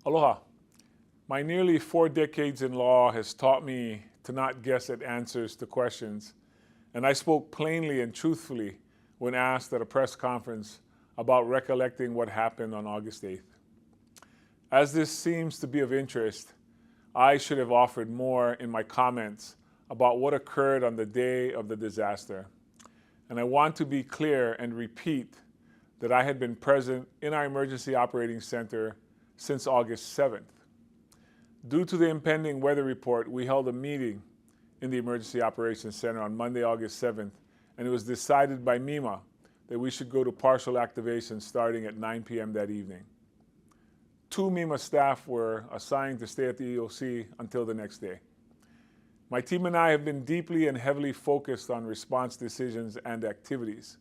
Aloha. My nearly 4 decades in law has taught me to not guess at answers to questions, and I spoke plainly and truthfully when asked at a press conference about recollecting what happened on August 8th. As this seems to be of interest, I should have offered more in my comments about what occurred on the day of the disaster. And I want to be clear and repeat that I had been present in our emergency operating center since August 7th. Due to the impending weather report, we held a meeting in the Emergency Operations Center on Monday, August 7th, and it was decided by MEMA that we should go to partial activation starting at 9 p.m. that evening. 2 MEMA staff were assigned to stay at the EOC until the next day. My team and I have been deeply and heavily focused on response decisions and activities.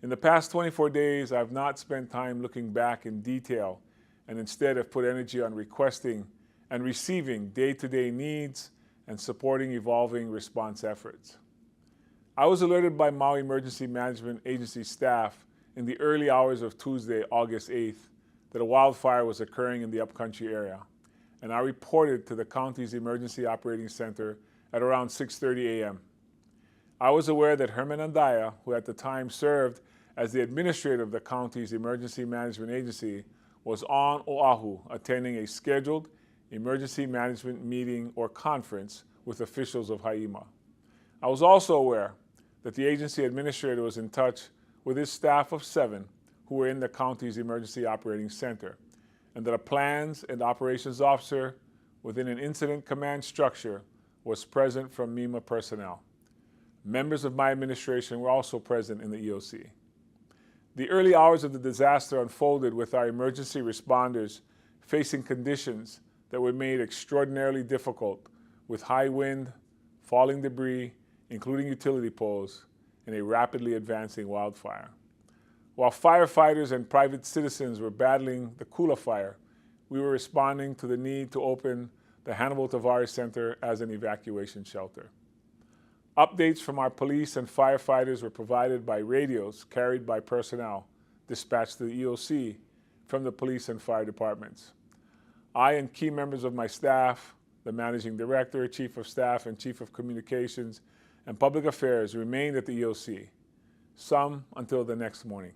In the past 24 days, I've not spent time looking back in detail and instead have put energy on requesting and receiving day-to-day needs and supporting evolving response efforts. I was alerted by Maui Emergency Management Agency staff in the early hours of Tuesday, August 8th, that a wildfire was occurring in the upcountry area, and I reported to the county's Emergency Operating Center at around 6:30 a.m. I was aware that Herman Andaya, who at the time served as the administrator of the county's Emergency Management Agency, was on Oahu attending a scheduled emergency management meeting or conference with officials of Haima. I was also aware that the agency administrator was in touch with his staff of 7 who were in the county's Emergency Operating Center, and that a plans and operations officer within an incident command structure was present from MEMA personnel. Members of my administration were also present in the EOC. The early hours of the disaster unfolded with our emergency responders facing conditions that were made extraordinarily difficult with high wind, falling debris, including utility poles, and a rapidly advancing wildfire. While firefighters and private citizens were battling the Kula fire, we were responding to the need to open the Hannibal Tavares Center as an evacuation shelter. Updates from our police and firefighters were provided by radios carried by personnel dispatched to the EOC from the police and fire departments. I and key members of my staff, the managing director, chief of staff, and chief of communications and public affairs remained at the EOC, some until the next morning.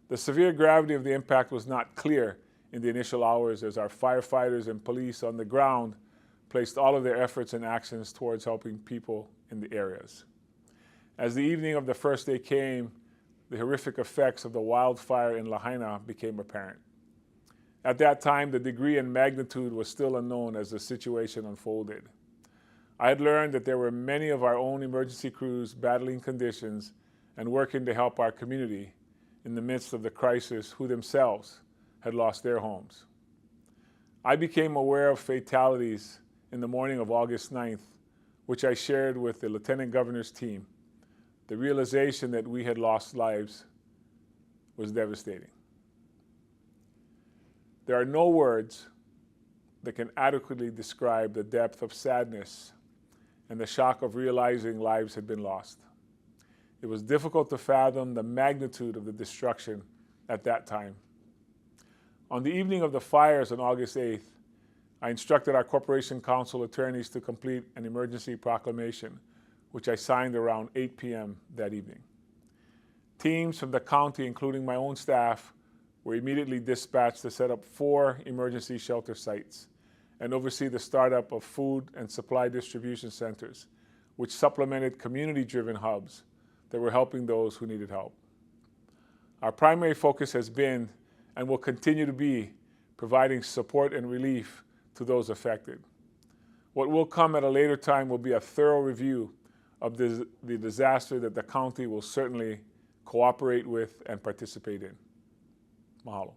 The severe gravity of the impact was not clear in the initial hours as our firefighters and police on the ground placed all of their efforts and actions towards helping people in the areas. As the evening of the first day came, the horrific effects of the wildfire in Lahaina became apparent. At that time, the degree and magnitude was still unknown as the situation unfolded. I had learned that there were many of our own emergency crews battling conditions and working to help our community in the midst of the crisis who themselves had lost their homes. I became aware of fatalities in the morning of August 9th, which I shared with the Lieutenant Governor's team. The realization that we had lost lives was devastating. There are no words that can adequately describe the depth of sadness and the shock of realizing lives had been lost. It was difficult to fathom the magnitude of the destruction at that time. On the evening of the fires on August 8th, I instructed our Corporation Counsel attorneys to complete an emergency proclamation, which I signed around 8 p.m. that evening. Teams from the county, including my own staff, were immediately dispatched to set up 4 emergency shelter sites and oversee the startup of food and supply distribution centers, which supplemented community-driven hubs that were helping those who needed help. Our primary focus has been and will continue to be providing support and relief to those affected. What will come at a later time will be a thorough review of the disaster that the county will certainly cooperate with and participate in. Mahalo.